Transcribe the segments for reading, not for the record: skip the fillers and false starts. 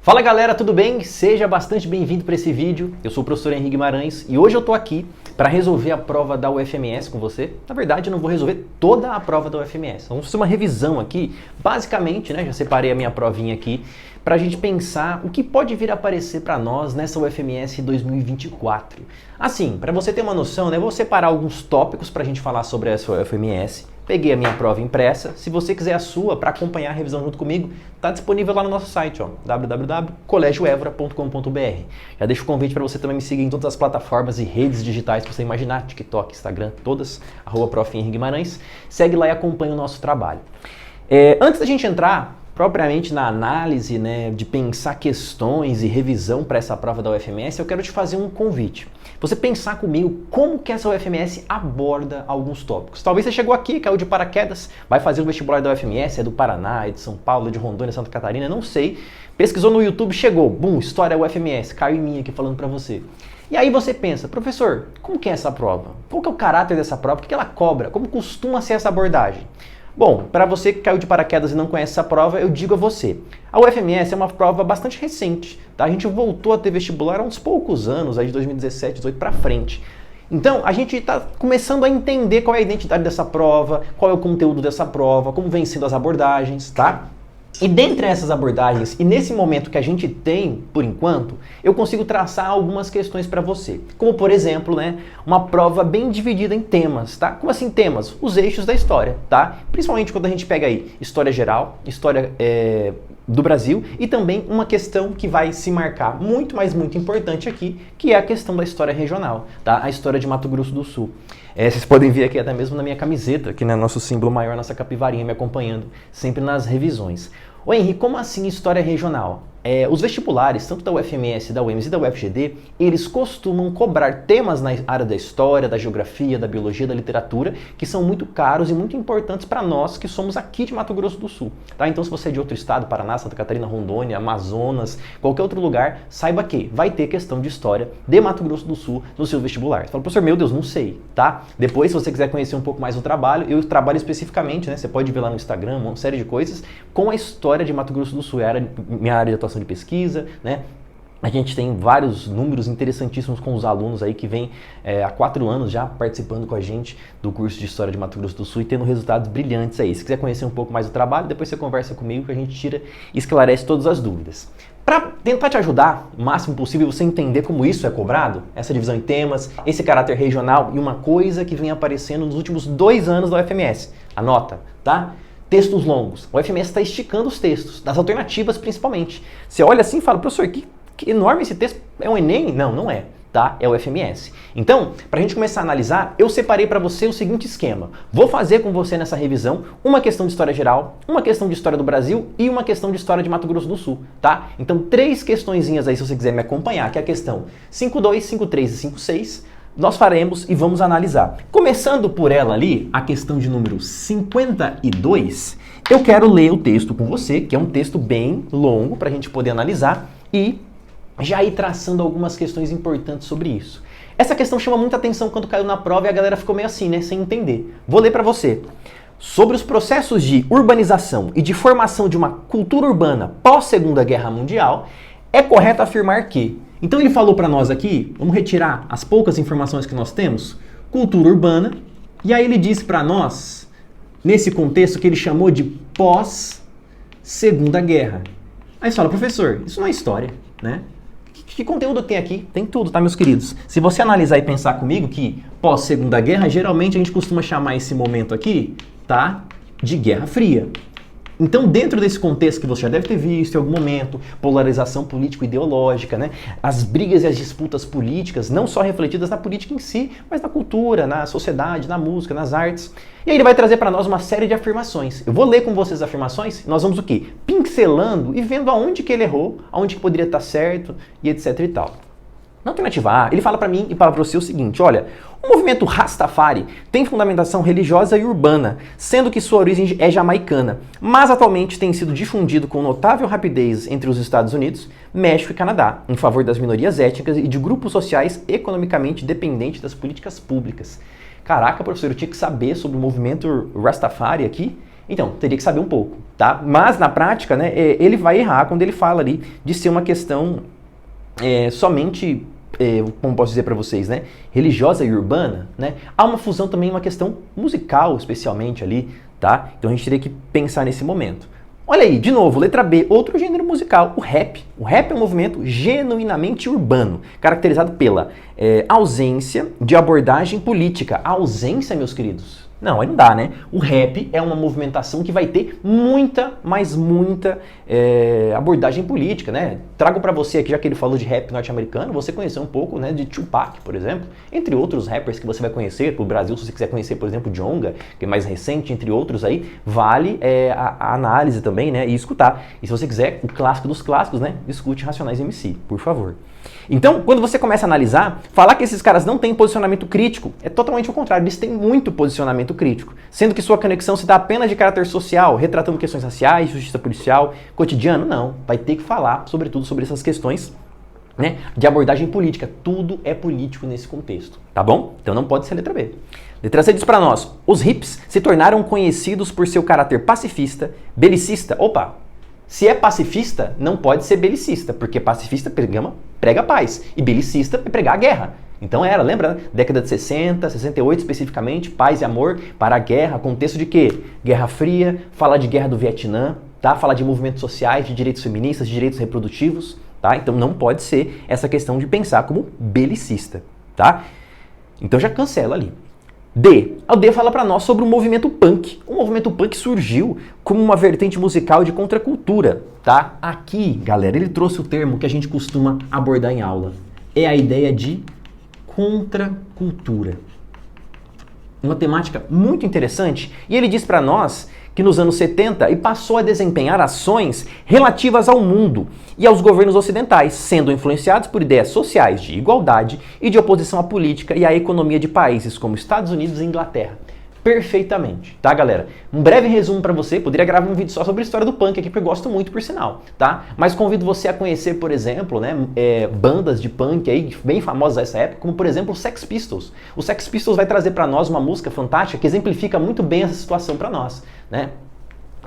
Fala galera, tudo bem? Seja bastante bem-vindo para esse vídeo. Eu sou o professor Henrique Guimarães e hoje eu estou aqui para resolver a prova da UFMS com você. Na verdade, eu não vou resolver toda a prova da UFMS. Vamos fazer uma revisão aqui. Basicamente, já separei a minha provinha aqui para a gente pensar o que pode vir a aparecer para nós nessa UFMS 2024. Assim, para você ter uma noção, eu vou separar alguns tópicos para a gente falar sobre essa UFMS. Peguei a minha prova impressa. Se você quiser a sua para acompanhar a revisão junto comigo, está disponível lá no nosso site, www.colegioevora.com.br. Já deixo o convite para você também me seguir em todas as plataformas e redes digitais que você imaginar, TikTok, Instagram, todas, @prof. Henrique Guimarães. Segue lá e acompanha o nosso trabalho. Antes da gente entrar propriamente na análise, de pensar questões e revisão para essa prova da UFMS, eu quero te fazer um convite. Você pensar comigo como que essa UFMS aborda alguns tópicos. Talvez você chegou aqui, caiu de paraquedas, vai fazer o vestibular da UFMS, é do Paraná, é de São Paulo, é de Rondônia, Santa Catarina, não sei. Pesquisou no YouTube, chegou, bum, história UFMS, caiu em mim aqui falando para você. E aí você pensa, professor, como que é essa prova? Qual que é o caráter dessa prova? O que ela cobra? Como costuma ser essa abordagem? Bom, para você que caiu de paraquedas e não conhece essa prova, eu digo a você. A UFMS é uma prova bastante recente, tá? A gente voltou a ter vestibular há uns poucos anos, aí de 2017, 2018 para frente. Então, a gente está começando a entender qual é a identidade dessa prova, qual é o conteúdo dessa prova, como vem sendo as abordagens, tá? E dentre essas abordagens, e nesse momento que a gente tem, por enquanto, eu consigo traçar algumas questões para você. Como, por exemplo, uma prova bem dividida em temas, tá? Como assim temas? Os eixos da história, tá? Principalmente quando a gente pega aí história geral, história do Brasil e também uma questão que vai se marcar muito, mas muito importante aqui, que é a questão da história regional, tá? A história de Mato Grosso do Sul. Vocês podem ver aqui até mesmo na minha camiseta, que é nosso símbolo maior, nossa capivarinha me acompanhando sempre nas revisões. Ô Henrique, como assim história regional? Os vestibulares, tanto da UFMS, da UEMS e da UFGD, eles costumam cobrar temas na área da história, da geografia, da biologia, da literatura, que são muito caros e muito importantes para nós que somos aqui de Mato Grosso do Sul. Tá? Então, se você é de outro estado, Paraná, Santa Catarina, Rondônia, Amazonas, qualquer outro lugar, saiba que vai ter questão de história de Mato Grosso do Sul no seu vestibular. Você fala, professor, meu Deus, não sei, tá? Depois, se você quiser conhecer um pouco mais o trabalho, eu trabalho especificamente, você pode ver lá no Instagram, uma série de coisas, com a história de Mato Grosso do Sul, minha área de atuação de pesquisa, A gente tem vários números interessantíssimos com os alunos aí que vêm há 4 anos já participando com a gente do curso de História de Mato Grosso do Sul e tendo resultados brilhantes aí. Se quiser conhecer um pouco mais do trabalho, depois você conversa comigo que a gente tira e esclarece todas as dúvidas. Para tentar te ajudar o máximo possível você entender como isso é cobrado, essa divisão em temas, esse caráter regional e uma coisa que vem aparecendo nos últimos 2 anos da UFMS. Anota, tá? Textos longos. A UFMS está esticando os textos, das alternativas principalmente. Você olha assim e fala, professor, que enorme esse texto, é um Enem? Não, não é, tá? É o UFMS. Então, para a gente começar a analisar, eu separei para você o seguinte esquema. Vou fazer com você nessa revisão uma questão de história geral, uma questão de história do Brasil e uma questão de história de Mato Grosso do Sul, tá? Então, 3 questõezinhas aí, se você quiser me acompanhar, que é a questão 5.2, 5.3 e 5.6, nós faremos e vamos analisar. Começando por ela ali, a questão de número 52, eu quero ler o texto com você, que é um texto bem longo para a gente poder analisar e já ir traçando algumas questões importantes sobre isso. Essa questão chama muita atenção quando caiu na prova e a galera ficou meio assim, sem entender. Vou ler para você. Sobre os processos de urbanização e de formação de uma cultura urbana pós-Segunda Guerra Mundial, é correto afirmar que... Então ele falou para nós aqui, vamos retirar as poucas informações que nós temos, cultura urbana, e aí ele disse para nós, nesse contexto que ele chamou de pós-Segunda Guerra. Aí você fala, professor, isso não é história, Que conteúdo tem aqui? Tem tudo, tá, meus queridos? Se você analisar e pensar comigo que pós-Segunda Guerra, geralmente a gente costuma chamar esse momento aqui, tá, de Guerra Fria. Então, dentro desse contexto que você já deve ter visto em algum momento, polarização político-ideológica, as brigas e as disputas políticas, não só refletidas na política em si, mas na cultura, na sociedade, na música, nas artes. E aí ele vai trazer para nós uma série de afirmações. Eu vou ler com vocês as afirmações, e nós vamos o quê? Pincelando e vendo aonde que ele errou, aonde que poderia estar certo e etc e tal. Na alternativa A, ele fala para mim e para você o seguinte, olha, o movimento Rastafari tem fundamentação religiosa e urbana, sendo que sua origem é jamaicana, mas atualmente tem sido difundido com notável rapidez entre os Estados Unidos, México e Canadá, em favor das minorias étnicas e de grupos sociais economicamente dependentes das políticas públicas. Caraca, professor, eu tinha que saber sobre o movimento Rastafari aqui? Então, teria que saber um pouco, tá? Mas, na prática, né, ele vai errar quando ele fala ali de ser uma questão somente, como posso dizer para vocês, né, religiosa e urbana, né? Há uma fusão também, uma questão musical, especialmente ali, tá? Então, a gente teria que pensar nesse momento. Olha aí, de novo, letra B, outro gênero musical, o rap. O rap é um movimento genuinamente urbano, caracterizado pela ausência de abordagem política. A ausência, meus queridos? Não, aí não dá, né? O rap é uma movimentação que vai ter muita, mas muita abordagem política, né? Trago pra você aqui, já que ele falou de rap norte-americano, você conhecer um pouco, né, de Tupac, por exemplo, entre outros rappers que você vai conhecer pro Brasil, se você quiser conhecer, por exemplo, Djonga, que é mais recente, entre outros aí, vale a análise também, né, e escutar. E se você quiser, o clássico dos clássicos, né, escute Racionais MC, por favor. Então, quando você começa a analisar, falar que esses caras não têm posicionamento crítico é totalmente o contrário, eles têm muito posicionamento crítico, sendo que sua conexão se dá apenas de caráter social, retratando questões raciais, justiça policial, cotidiano, não. Vai ter que falar, sobretudo, sobre essas questões, né, de abordagem política. Tudo é político nesse contexto, tá bom? Então não pode ser letra B. Letra C diz pra nós, os hips se tornaram conhecidos por seu caráter pacifista, belicista. Opa! Se é pacifista, não pode ser belicista, porque pacifista prega paz e belicista é pregar a guerra. Então lembra, né? Década de 60, 68 especificamente, paz e amor para a guerra, contexto de quê? Guerra Fria, falar de guerra do Vietnã, tá? Falar de movimentos sociais, de direitos feministas, de direitos reprodutivos, tá? Então não pode ser essa questão de pensar como belicista, tá? Então já cancela ali. D. O D fala pra nós sobre o movimento punk. O movimento punk surgiu como uma vertente musical de contracultura, tá? Aqui, galera, ele trouxe o termo que a gente costuma abordar em aula. É a ideia de contracultura. Uma temática muito interessante. E ele diz pra nós que nos anos 70 e passou a desempenhar ações relativas ao mundo e aos governos ocidentais, sendo influenciados por ideias sociais de igualdade e de oposição à política e à economia de países como Estados Unidos e Inglaterra. Perfeitamente, tá, galera? Um breve resumo pra você, poderia gravar um vídeo só sobre a história do punk aqui, porque eu gosto muito, por sinal, tá? Mas convido você a conhecer, por exemplo, né, bandas de punk aí, bem famosas dessa época, como, por exemplo, o Sex Pistols. O Sex Pistols vai trazer pra nós uma música fantástica que exemplifica muito bem essa situação pra nós, né?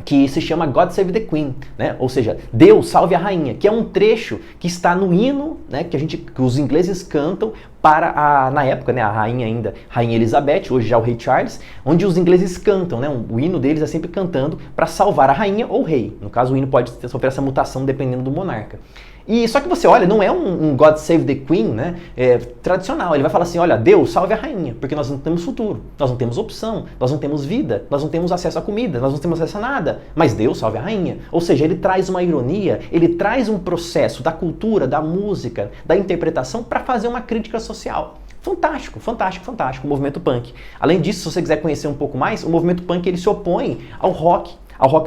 Que se chama God Save the Queen, né? Ou seja, Deus salve a rainha, que é um trecho que está no hino, né, que os ingleses cantam para na época, né, a rainha ainda, Rainha Elizabeth, hoje já o rei Charles, onde os ingleses cantam, né, o hino deles é sempre cantando para salvar a rainha ou o rei. No caso, o hino pode sofrer essa mutação dependendo do monarca. E só que você olha, não é um God Save the Queen, né, tradicional. Ele vai falar assim, olha, Deus salve a rainha, porque nós não temos futuro, nós não temos opção, nós não temos vida, nós não temos acesso à comida, nós não temos acesso a nada, mas Deus salve a rainha. Ou seja, ele traz uma ironia, ele traz um processo da cultura, da música, da interpretação para fazer uma crítica social. Fantástico, fantástico, fantástico o movimento punk. Além disso, se você quiser conhecer um pouco mais, o movimento punk ele se opõe ao rock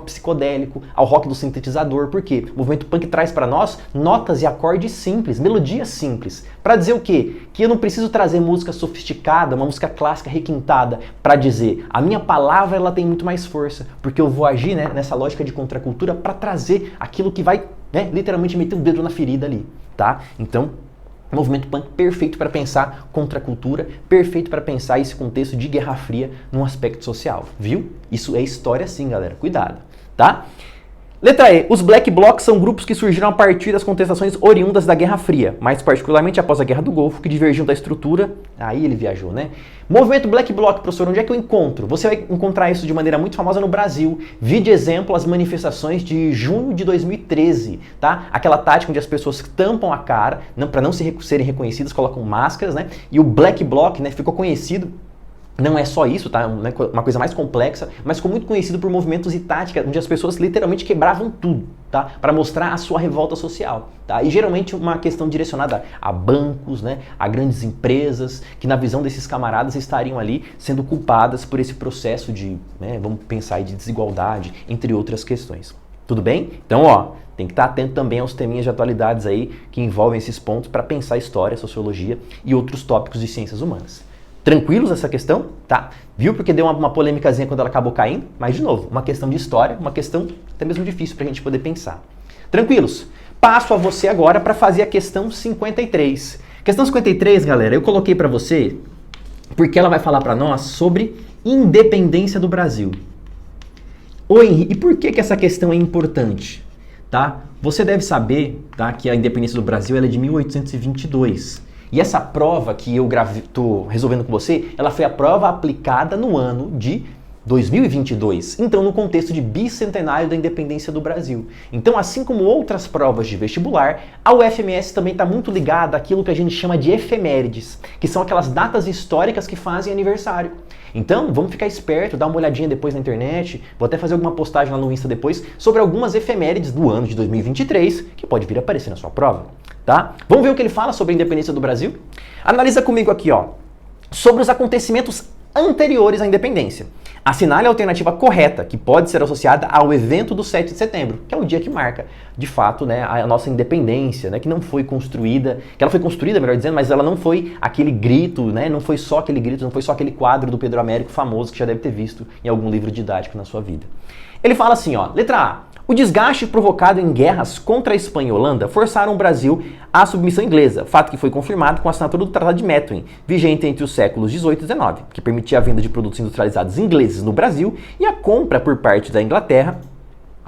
psicodélico, ao rock do sintetizador. Por quê? O movimento punk traz para nós notas e acordes simples, melodias simples. Para dizer o quê? Que eu não preciso trazer música sofisticada, uma música clássica requintada, para dizer a minha palavra ela tem muito mais força, porque eu vou agir, né, nessa lógica de contracultura para trazer aquilo que vai, né, literalmente meter o dedo na ferida ali, tá? Então, movimento punk perfeito para pensar contracultura, perfeito para pensar esse contexto de Guerra Fria num aspecto social, viu? Isso é história sim, galera, cuidado, tá? Letra E. Os Black Blocs são grupos que surgiram a partir das contestações oriundas da Guerra Fria, mais particularmente após a Guerra do Golfo, que divergiam da estrutura... Aí ele viajou, né? Movimento Black Bloc, professor, onde é que eu encontro? Você vai encontrar isso de maneira muito famosa no Brasil. Vi de exemplo as manifestações de junho de 2013, tá? Aquela tática onde as pessoas tampam a cara, para não serem reconhecidas, colocam máscaras, né? E o Black Bloc, né, ficou conhecido. Não é só isso, tá? Uma coisa mais complexa, mas ficou muito conhecido por movimentos e táticas onde as pessoas literalmente quebravam tudo, tá? Para mostrar a sua revolta social, tá? E geralmente uma questão direcionada a bancos, né? A grandes empresas, que na visão desses camaradas estariam ali sendo culpadas por esse processo de, né, vamos pensar aí, de desigualdade, entre outras questões. Tudo bem? Então, ó, tem que estar atento também aos teminhas de atualidades aí que envolvem esses pontos para pensar história, sociologia e outros tópicos de ciências humanas. Tranquilos nessa questão? Tá. Viu porque deu uma polêmicazinha quando ela acabou caindo? Mas, de novo, uma questão de história, uma questão até mesmo difícil para a gente poder pensar. Tranquilos? Passo a você agora para fazer a questão 53. Questão 53, galera, eu coloquei para você porque ela vai falar para nós sobre independência do Brasil. Ô Henrique, e por que essa questão é importante? Tá? Você deve saber, tá, que a independência do Brasil ela é de 1822. E essa prova que eu estou resolvendo com você, ela foi a prova aplicada no ano de 2022, então no contexto de bicentenário da independência do Brasil. Então, assim como outras provas de vestibular, a UFMS também está muito ligada àquilo que a gente chama de efemérides, que são aquelas datas históricas que fazem aniversário. Então, vamos ficar esperto, dar uma olhadinha depois na internet, vou até fazer alguma postagem lá no Insta depois, sobre algumas efemérides do ano de 2023, que pode vir a aparecer na sua prova, tá? Vamos ver o que ele fala sobre a independência do Brasil? Analisa comigo aqui, ó, sobre os acontecimentos anteriores à independência. Assinale a alternativa correta, que pode ser associada ao evento do 7 de setembro, que é o dia que marca, de fato, né, a nossa independência, né, que não foi construída, que ela foi construída, melhor dizendo, mas ela não foi aquele grito, né, não foi só aquele grito, não foi só aquele quadro do Pedro Américo famoso que já deve ter visto em algum livro didático na sua vida. Ele fala assim, ó, letra A. O desgaste provocado em guerras contra a Espanha e Holanda forçaram o Brasil à submissão inglesa, fato que foi confirmado com a assinatura do Tratado de Methuen, vigente entre os séculos 18 e 19, que permitia a venda de produtos industrializados ingleses no Brasil e a compra por parte da Inglaterra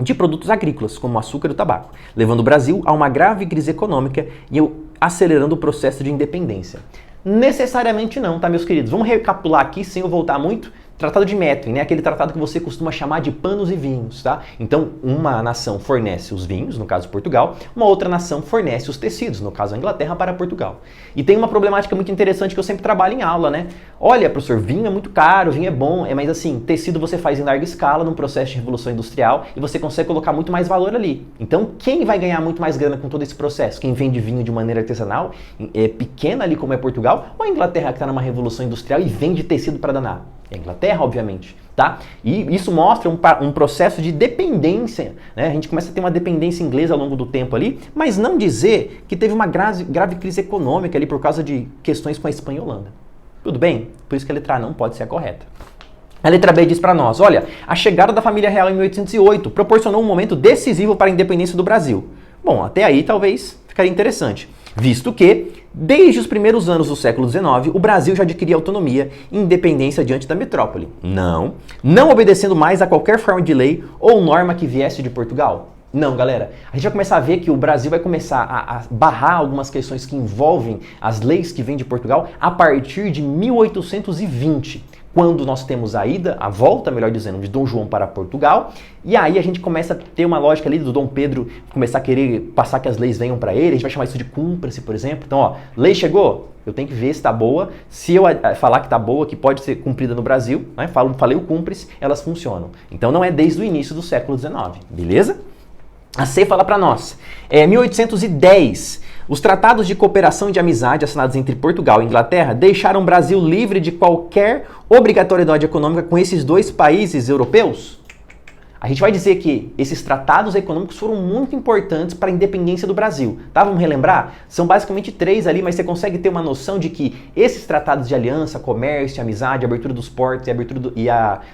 de produtos agrícolas, como o açúcar e o tabaco, levando o Brasil a uma grave crise econômica e acelerando o processo de independência. Necessariamente não, tá, meus queridos? Vamos recapitular aqui, sem eu voltar muito. Tratado de Methuen, né? Aquele tratado que você costuma chamar de panos e vinhos, tá? Então, uma nação fornece os vinhos, no caso Portugal, uma outra nação fornece os tecidos, no caso a Inglaterra, para Portugal. E tem uma problemática muito interessante que eu sempre trabalho em aula, né? Olha, professor, vinho é muito caro, vinho é bom, mas assim, tecido você faz em larga escala, num processo de revolução industrial, e você consegue colocar muito mais valor ali. Então, quem vai ganhar muito mais grana com todo esse processo? Quem vende vinho de maneira artesanal, pequena ali como é Portugal, ou a Inglaterra que está numa revolução industrial e vende tecido para danar? É a Inglaterra, obviamente, tá? E isso mostra um processo de dependência, né? A gente começa a ter uma dependência inglesa ao longo do tempo ali, mas não dizer que teve uma grave crise econômica ali por causa de questões com a Espanha e a Holanda. Tudo bem? Por isso que a letra A não pode ser a correta. A letra B diz para nós, olha, a chegada da família real em 1808 proporcionou um momento decisivo para a independência do Brasil. Bom, até aí talvez ficaria interessante, visto que, desde os primeiros anos do século XIX, o Brasil já adquiria autonomia e independência diante da metrópole. Não obedecendo mais a qualquer forma de lei ou norma que viesse de Portugal. Não, galera. A gente vai começar a ver que o Brasil vai começar a barrar algumas questões que envolvem as leis que vêm de Portugal a partir de 1820. Quando nós temos a volta, melhor dizendo, de Dom João para Portugal, e aí a gente começa a ter uma lógica ali do Dom Pedro começar a querer passar que as leis venham para ele, a gente vai chamar isso de cúmplice, por exemplo. Então, ó, lei chegou, eu tenho que ver se está boa, se eu falar que está boa, que pode ser cumprida no Brasil, né, falei o cúmplice, elas funcionam. Então não é desde o início do século XIX, beleza? A C fala para nós, 1810, os tratados de cooperação e de amizade assinados entre Portugal e Inglaterra deixaram o Brasil livre de qualquer obrigatoriedade econômica com esses dois países europeus? A gente vai dizer que esses tratados econômicos foram muito importantes para a independência do Brasil. Tá? Vamos relembrar? São basicamente 3 ali, mas você consegue ter uma noção de que esses tratados de aliança, comércio, amizade, abertura dos portos e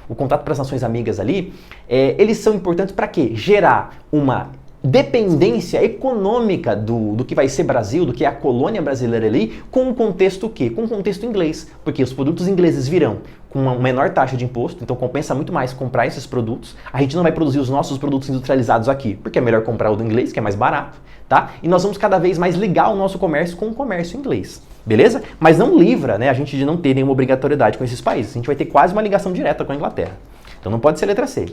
o contato para as nações amigas ali, eles são importantes para quê? Gerar uma dependência econômica do que vai ser Brasil, do que é a colônia brasileira ali, com um contexto o quê? Com um contexto inglês, porque os produtos ingleses virão com uma menor taxa de imposto, então compensa muito mais comprar esses produtos. A gente não vai produzir os nossos produtos industrializados aqui, porque é melhor comprar o do inglês, que é mais barato, tá? E nós vamos cada vez mais ligar o nosso comércio com o comércio inglês, beleza? Mas não livra, né, a gente de não ter nenhuma obrigatoriedade com esses países. A gente vai ter quase uma ligação direta com a Inglaterra. Então não pode ser letra C.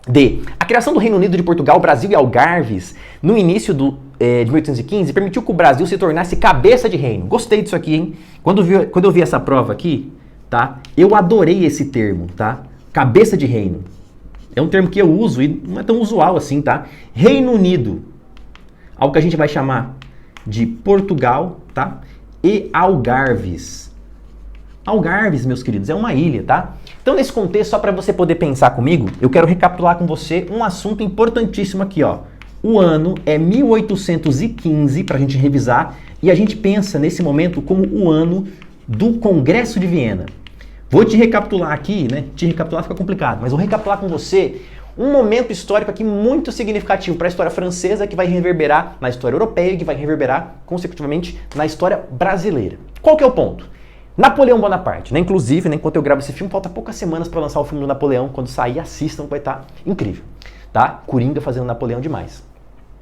D. A criação do Reino Unido de Portugal, Brasil e Algarves no início de 1815 permitiu que o Brasil se tornasse cabeça de reino. Gostei disso aqui, hein? Quando eu vi essa prova aqui, tá? Eu adorei esse termo, tá? Cabeça de reino. É um termo que eu uso e não é tão usual assim, tá? Reino Unido. Algo que a gente vai chamar de Portugal, tá? E Algarves. Algarves, meus queridos, é uma ilha, tá? Então, nesse contexto, só para você poder pensar comigo, eu quero recapitular com você um assunto importantíssimo aqui, ó. O ano é 1815, para a gente revisar, e a gente pensa nesse momento como o ano do Congresso de Viena. Vou te recapitular aqui, né? Te recapitular fica complicado, mas vou recapitular com você um momento histórico aqui muito significativo para a história francesa, que vai reverberar na história europeia e que vai reverberar, consecutivamente, na história brasileira. Qual que é o ponto? Napoleão Bonaparte, né? Inclusive, né, enquanto eu gravo esse filme, falta poucas semanas para lançar o filme do Napoleão. Quando sair, assistam, vai estar incrível, tá? Coringa fazendo Napoleão demais.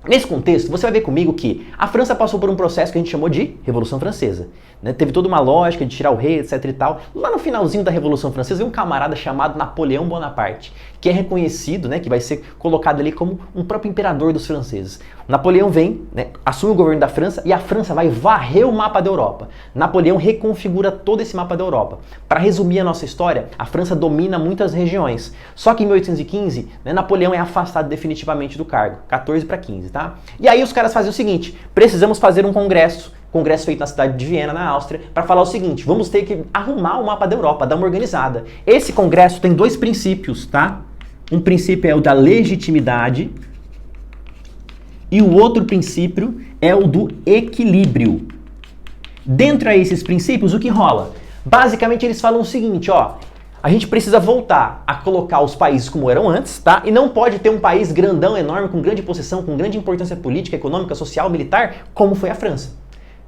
Nesse contexto, você vai ver comigo que a França passou por um processo que a gente chamou de Revolução Francesa. Né? Teve toda uma lógica de tirar o rei, etc e tal. Lá no finalzinho da Revolução Francesa, veio um camarada chamado Napoleão Bonaparte, que é reconhecido, né, que vai ser colocado ali como um próprio imperador dos franceses. Napoleão vem, né, assume o governo da França e a França vai varrer o mapa da Europa. Napoleão reconfigura todo esse mapa da Europa. Para resumir a nossa história, a França domina muitas regiões. Só que em 1815, né, Napoleão é afastado definitivamente do cargo, 14 para 15, tá? E aí os caras fazem o seguinte, precisamos fazer um congresso feito na cidade de Viena, na Áustria, para falar o seguinte, vamos ter que arrumar o mapa da Europa, dar uma organizada. Esse congresso tem dois princípios, tá? Um princípio é o da legitimidade e o outro princípio é o do equilíbrio. Dentro a esses princípios, o que rola? Basicamente eles falam o seguinte, ó, a gente precisa voltar a colocar os países como eram antes, tá? E não pode ter um país grandão, enorme, com grande possessão, com grande importância política, econômica, social, militar, como foi a França.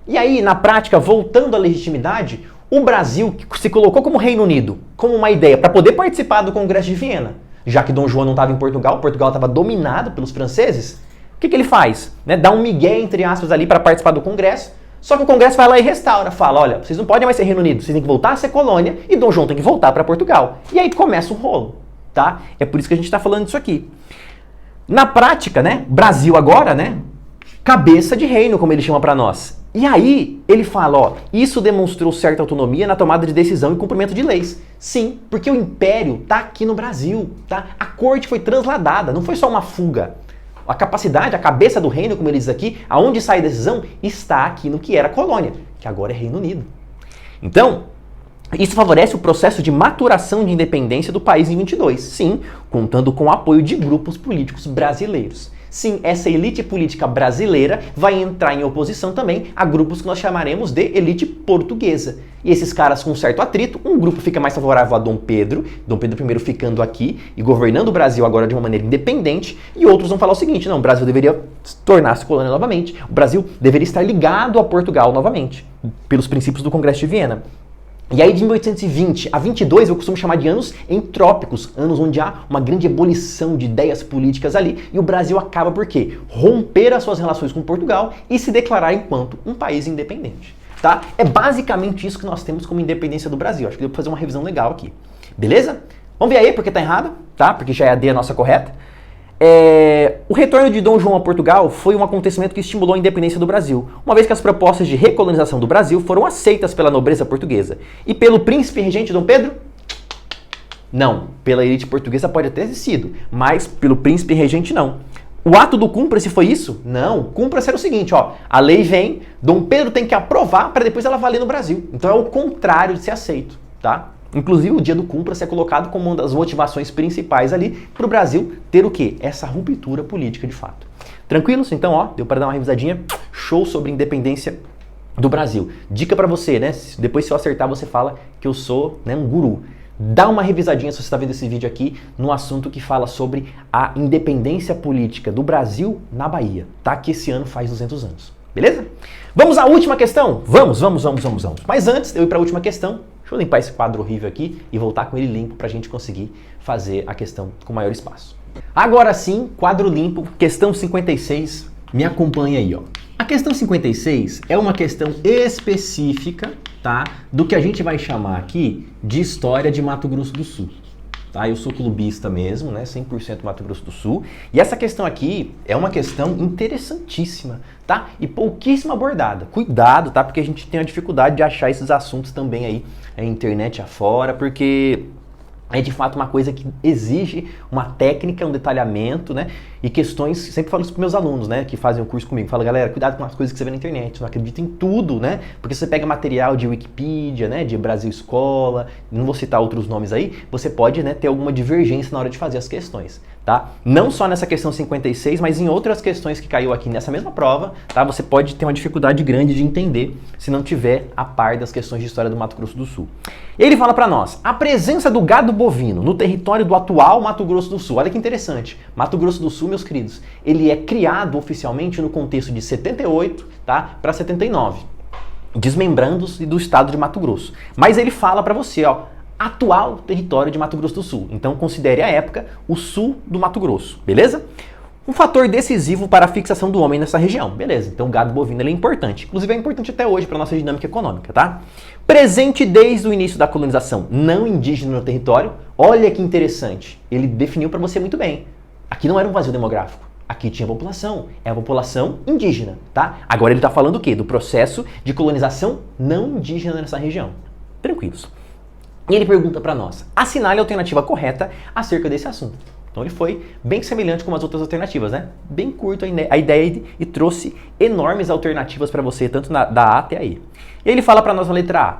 E aí, na prática, voltando à legitimidade, o Brasil se colocou como Reino Unido, como uma ideia para poder participar do Congresso de Viena. Já que Dom João não estava em Portugal estava dominado pelos franceses, o que ele faz? Né? Dá um migué, entre aspas, ali para participar do Congresso, só que o Congresso vai lá e restaura, fala, olha, vocês não podem mais ser Reino Unido, vocês têm que voltar a ser colônia e Dom João tem que voltar para Portugal. E aí começa o rolo, tá? É por isso que a gente está falando disso aqui. Na prática, né, Brasil agora, né, cabeça de reino, como ele chama para nós. E aí, ele fala, ó, isso demonstrou certa autonomia na tomada de decisão e cumprimento de leis. Sim, porque o império tá aqui no Brasil, tá? A corte foi transladada, não foi só uma fuga. A capacidade, a cabeça do reino, como ele diz aqui, aonde sai a decisão, está aqui no que era colônia, que agora é Reino Unido. Então, isso favorece o processo de maturação de independência do país em 22, sim, contando com o apoio de grupos políticos brasileiros. Sim, essa elite política brasileira vai entrar em oposição também a grupos que nós chamaremos de elite portuguesa. E esses caras com um certo atrito, um grupo fica mais favorável a Dom Pedro I ficando aqui e governando o Brasil agora de uma maneira independente, e outros vão falar o seguinte, não, o Brasil deveria tornar-se colônia novamente, o Brasil deveria estar ligado a Portugal novamente, pelos princípios do Congresso de Viena. E aí de 1820 a 22 eu costumo chamar de anos entrópicos, anos onde há uma grande ebulição de ideias políticas ali, e o Brasil acaba por quê? Romper as suas relações com Portugal e se declarar enquanto um país independente. Tá? É basicamente isso que nós temos como independência do Brasil. Acho que deu pra fazer uma revisão legal aqui. Beleza? Vamos ver aí porque tá errado, tá? Porque já é a D a nossa correta. O retorno de Dom João a Portugal foi um acontecimento que estimulou a independência do Brasil, uma vez que as propostas de recolonização do Brasil foram aceitas pela nobreza portuguesa. E pelo príncipe regente Dom Pedro? Não. Pela elite portuguesa pode até ter sido, mas pelo príncipe regente não. O ato do cúmplice foi isso? Não. Cúmplice era o seguinte, ó, a lei vem, Dom Pedro tem que aprovar para depois ela valer no Brasil. Então é o contrário de ser aceito, tá? Inclusive o dia do cúmplice é colocado como uma das motivações principais ali para o Brasil ter o quê? Essa ruptura política de fato. Tranquilos? Então, ó, deu para dar uma revisadinha. Show sobre independência do Brasil. Dica para você, né? Depois se eu acertar você fala que eu sou, né, um guru. Dá uma revisadinha se você está vendo esse vídeo aqui no assunto que fala sobre a independência política do Brasil na Bahia, tá? Que esse ano faz 200 anos. Beleza? Vamos à última questão? Vamos. Mas antes de eu ir para a última questão, deixa eu limpar esse quadro horrível aqui e voltar com ele limpo para a gente conseguir fazer a questão com maior espaço. Agora sim, quadro limpo, questão 56, me acompanha aí, ó. A questão 56 é uma questão específica, tá, do que a gente vai chamar aqui de história de Mato Grosso do Sul. Tá? Eu sou clubista mesmo, né, 100% Mato Grosso do Sul, e essa questão aqui é uma questão interessantíssima, tá? E pouquíssimo abordada. Cuidado, tá? Porque a gente tem a dificuldade de achar esses assuntos também aí na internet afora, porque é de fato uma coisa que exige uma técnica, um detalhamento, né? E questões, sempre falo isso para meus alunos, né? Que fazem o curso comigo. Falo, galera, cuidado com as coisas que você vê na internet, não acredita em tudo, né? Porque você pega material de Wikipedia, né? De Brasil Escola, não vou citar outros nomes aí, você pode, né, ter alguma divergência na hora de fazer as questões, tá? Não só nessa questão 56, mas em outras questões que caiu aqui nessa mesma prova, tá? Você pode ter uma dificuldade grande de entender se não tiver a par das questões de história do Mato Grosso do Sul. Ele fala para nós, a presença do gado bovino no território do atual Mato Grosso do Sul. Olha que interessante. Mato Grosso do Sul, meus queridos, ele é criado oficialmente no contexto de 78, tá, para 79. desmembrando-se do estado de Mato Grosso. Mas ele fala para você, ó, atual território de Mato Grosso do Sul. Então considere a época o sul do Mato Grosso, beleza? Um fator decisivo para a fixação do homem nessa região, beleza? Então o gado bovino ele é importante. Inclusive é importante até hoje para a nossa dinâmica econômica, tá? Presente desde o início da colonização não indígena no território. Olha que interessante. Ele definiu para você muito bem. Aqui não era um vazio demográfico. Aqui tinha população, é a população indígena, tá? Agora ele está falando o quê? Do processo de colonização não indígena nessa região. Tranquilos. E ele pergunta para nós, assinale a alternativa correta acerca desse assunto. Então ele foi bem semelhante com as outras alternativas, né? Bem curto a ideia e trouxe enormes alternativas para você, tanto da A até a E. E ele fala para nós na letra A.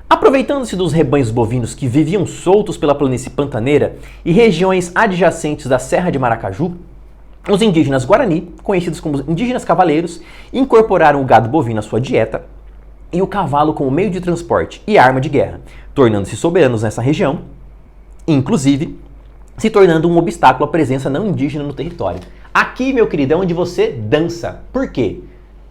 Aproveitando-se dos rebanhos bovinos que viviam soltos pela planície pantaneira e regiões adjacentes da Serra de Maracaju, os indígenas Guarani, conhecidos como indígenas cavaleiros, incorporaram o gado bovino à sua dieta e o cavalo como meio de transporte e arma de guerra, tornando-se soberanos nessa região, inclusive se tornando um obstáculo à presença não indígena no território. Aqui, meu querido, é onde você dança. Por quê?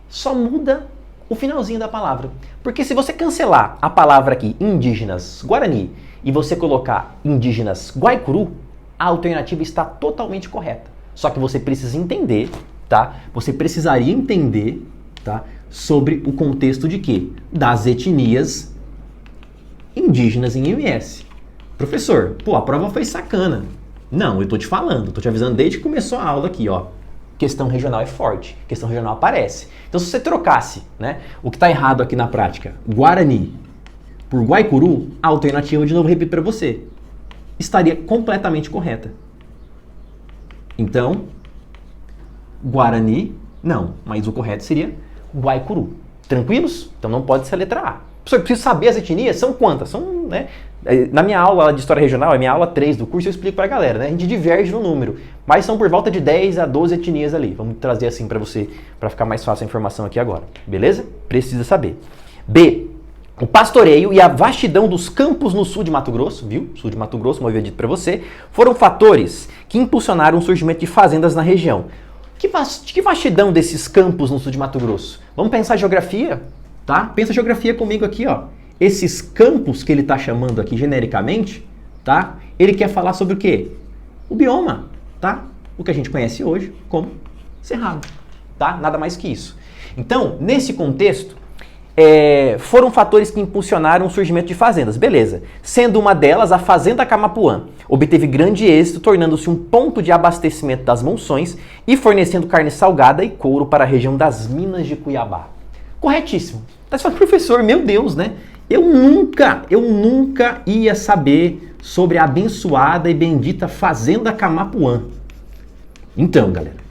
Só muda o finalzinho da palavra. Porque se você cancelar a palavra aqui, indígenas Guarani, e você colocar indígenas Guaicuru, a alternativa está totalmente correta. Só que você precisa entender, tá? Você precisaria entender, tá? Sobre o contexto de quê? Das etnias indígenas em MS. Professor, pô, a prova foi sacana. Não, eu tô te falando, tô te avisando desde que começou a aula aqui, ó. Questão regional é forte, questão regional aparece. Então se você trocasse, né, o que tá errado aqui na prática, Guarani por Guaicuru, a alternativa, de novo, repito para você, estaria completamente correta. Então, Guarani, não, mas o correto seria Guaicuru. Tranquilos? Então não pode ser a letra A. Professor, eu preciso saber as etnias, são quantas? São, né? Na minha aula de História Regional, é minha aula 3 do curso, eu explico pra galera, né? A gente diverge no número, mas são por volta de 10 a 12 etnias ali. Vamos trazer assim pra você, pra ficar mais fácil a informação aqui agora. Beleza? Precisa saber. B. O pastoreio e a vastidão dos campos no sul de Mato Grosso, viu? Sul de Mato Grosso, como eu havia dito para você, foram fatores que impulsionaram o surgimento de fazendas na região. Que vastidão desses campos no sul de Mato Grosso? Vamos pensar geografia, tá? Pensa geografia comigo aqui, ó. Esses campos que ele está chamando aqui genericamente, tá? Ele quer falar sobre o quê? O bioma, tá? O que a gente conhece hoje como cerrado, tá? Nada mais que isso. Então, nesse contexto, foram fatores que impulsionaram o surgimento de fazendas, beleza. Sendo uma delas a Fazenda Camapuã. Obteve grande êxito, tornando-se um ponto de abastecimento das monções e fornecendo carne salgada e couro para a região das Minas de Cuiabá. Corretíssimo. Tá falando, professor, meu Deus, né? Eu nunca ia saber sobre a abençoada e bendita Fazenda Camapuã. Então, galera,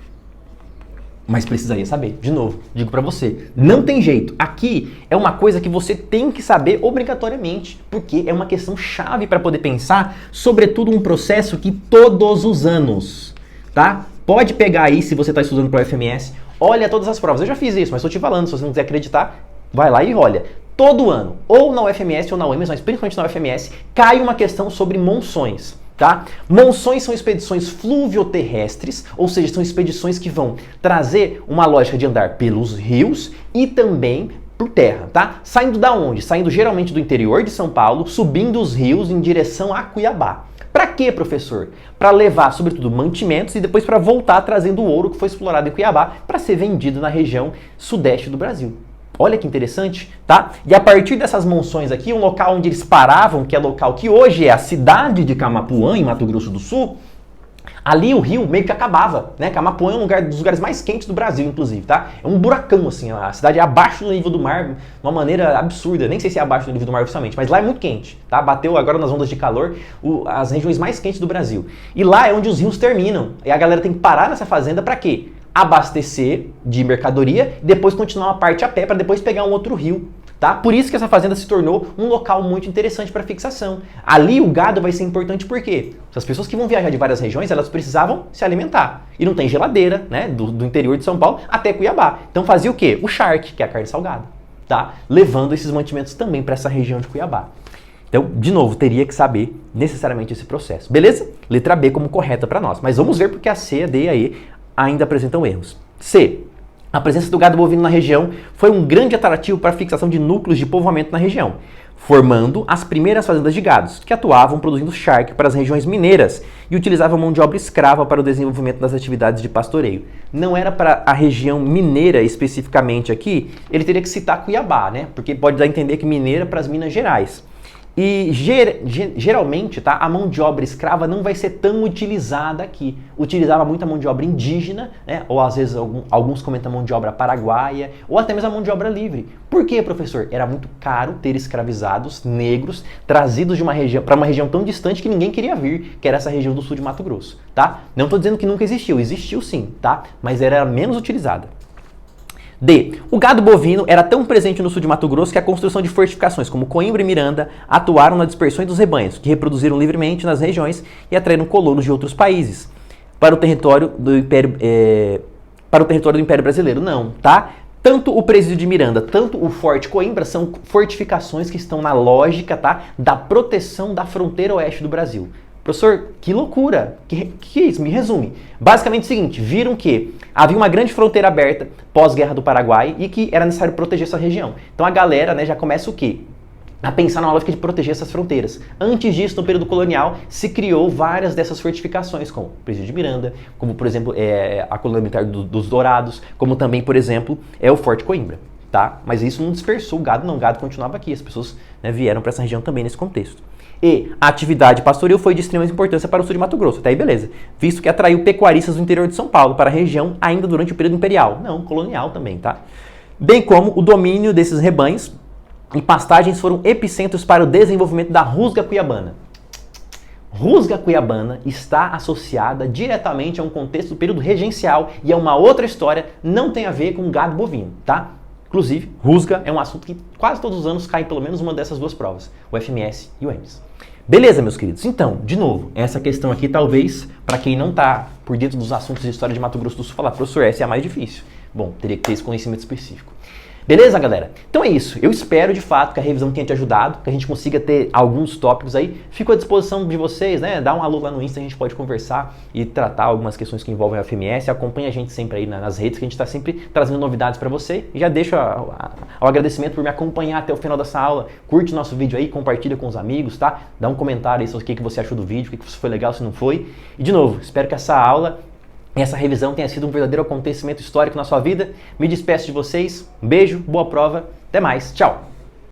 mas precisaria saber. De novo, digo pra você, não tem jeito. Aqui é uma coisa que você tem que saber obrigatoriamente, porque é uma questão chave para poder pensar, sobretudo um processo que todos os anos, tá? Pode pegar aí, se você está estudando para o FMS, olha todas as provas. Eu já fiz isso, mas estou te falando, se você não quiser acreditar, vai lá e olha. Todo ano, ou na UFMS ou na UEMS, mas principalmente na UFMS, cai uma questão sobre monções. Tá? Monções são expedições fluvioterrestres, ou seja, são expedições que vão trazer uma lógica de andar pelos rios e também por terra, tá? Saindo da onde? Saindo geralmente do interior de São Paulo, subindo os rios em direção a Cuiabá. Para quê, professor? Para levar, sobretudo, mantimentos e depois para voltar trazendo o ouro que foi explorado em Cuiabá para ser vendido na região sudeste do Brasil. Olha que interessante, tá? E a partir dessas monções aqui, um local onde eles paravam, que é local que hoje é a cidade de Camapuã, em Mato Grosso do Sul, ali o rio meio que acabava, né? Camapuã é um dos lugares mais quentes do Brasil, inclusive, tá? É um buracão, assim, a cidade é abaixo do nível do mar, de uma maneira absurda, nem sei se é abaixo do nível do mar oficialmente, mas lá é muito quente, tá? Bateu agora nas ondas de calor as regiões mais quentes do Brasil. E lá é onde os rios terminam, e a galera tem que parar nessa fazenda pra quê? Abastecer de mercadoria e depois continuar uma parte a pé para depois pegar um outro rio, tá? Por isso que essa fazenda se tornou um local muito interessante para fixação. Ali o gado vai ser importante porque as pessoas que vão viajar de várias regiões, elas precisavam se alimentar. E não tem geladeira, né, do interior de São Paulo até Cuiabá. Então fazia o quê? O charque, que é a carne salgada, tá? Levando esses mantimentos também para essa região de Cuiabá. Então, de novo, teria que saber necessariamente esse processo. Beleza? Letra B como correta para nós. Mas vamos ver porque a C, a D e a E ainda apresentam erros. C. a presença do gado bovino na região foi um grande atrativo para a fixação de núcleos de povoamento na região, formando as primeiras fazendas de gados, que atuavam produzindo charque para as regiões mineiras e utilizavam mão de obra escrava para o desenvolvimento das atividades de pastoreio. Não era para a região mineira especificamente aqui, ele teria que citar Cuiabá, né? Porque pode dar a entender que mineira para as Minas Gerais. E geralmente, tá, a mão de obra escrava não vai ser tão utilizada aqui. Utilizava muita mão de obra indígena, né, ou às vezes alguns comentam mão de obra paraguaia, ou até mesmo a mão de obra livre. Por quê, professor? Era muito caro ter escravizados negros trazidos de uma região para uma região tão distante que ninguém queria vir, que era essa região do sul de Mato Grosso, tá? Não estou dizendo que nunca existiu, existiu sim, tá? Mas era menos utilizada. D. O gado bovino era tão presente no sul de Mato Grosso que a construção de fortificações como Coimbra e Miranda atuaram na dispersão dos rebanhos, que reproduziram livremente nas regiões e atraíram colonos de outros países para o território do Império, Brasileiro. Não, tá? Tanto o presídio de Miranda, tanto o Forte Coimbra são fortificações que estão na lógica, tá, da proteção da fronteira oeste do Brasil. Professor, que loucura! Que é isso? Me resume. Basicamente é o seguinte, viram que havia uma grande fronteira aberta pós-guerra do Paraguai e que era necessário proteger essa região. Então a galera, né, já começa o quê? A pensar na lógica de proteger essas fronteiras. Antes disso, no período colonial, se criou várias dessas fortificações, como o Presídio de Miranda, como, por exemplo, a colônia militar dos Dourados, como também, por exemplo, o Forte Coimbra. Tá? Mas isso não dispersou o gado, não. O gado continuava aqui. As pessoas, né, vieram para essa região também nesse contexto. E a atividade pastoril foi de extrema importância para o sul de Mato Grosso, até aí beleza, visto que atraiu pecuaristas do interior de São Paulo para a região ainda durante o período imperial, não, colonial também, tá? Bem como o domínio desses rebanhos e pastagens foram epicentros para o desenvolvimento da rusga cuiabana. Rusga cuiabana está associada diretamente a um contexto do período regencial e a uma outra história, não tem a ver com gado bovino, tá? Inclusive, rusga é um assunto que quase todos os anos cai em pelo menos uma dessas duas provas, o FMS e o EMS. Beleza, meus queridos? Então, de novo, essa questão aqui talvez, para quem não está por dentro dos assuntos de história de Mato Grosso do Sul, falar, professor, essa é a mais difícil. Bom, teria que ter esse conhecimento específico. Beleza, galera? Então é isso. Eu espero, de fato, que a revisão tenha te ajudado, que a gente consiga ter alguns tópicos aí. Fico à disposição de vocês, né? Dá um alô lá no Insta, a gente pode conversar e tratar algumas questões que envolvem a FMS. Acompanha a gente sempre aí nas redes, que a gente está sempre trazendo novidades para você. E já deixo o agradecimento por me acompanhar até o final dessa aula. Curte nosso vídeo aí, compartilha com os amigos, tá? Dá um comentário aí sobre o que você achou do vídeo, o que foi legal, se não foi. E, de novo, espero que essa revisão tenha sido um verdadeiro acontecimento histórico na sua vida. Me despeço de vocês. Um beijo, boa prova. Até mais. Tchau.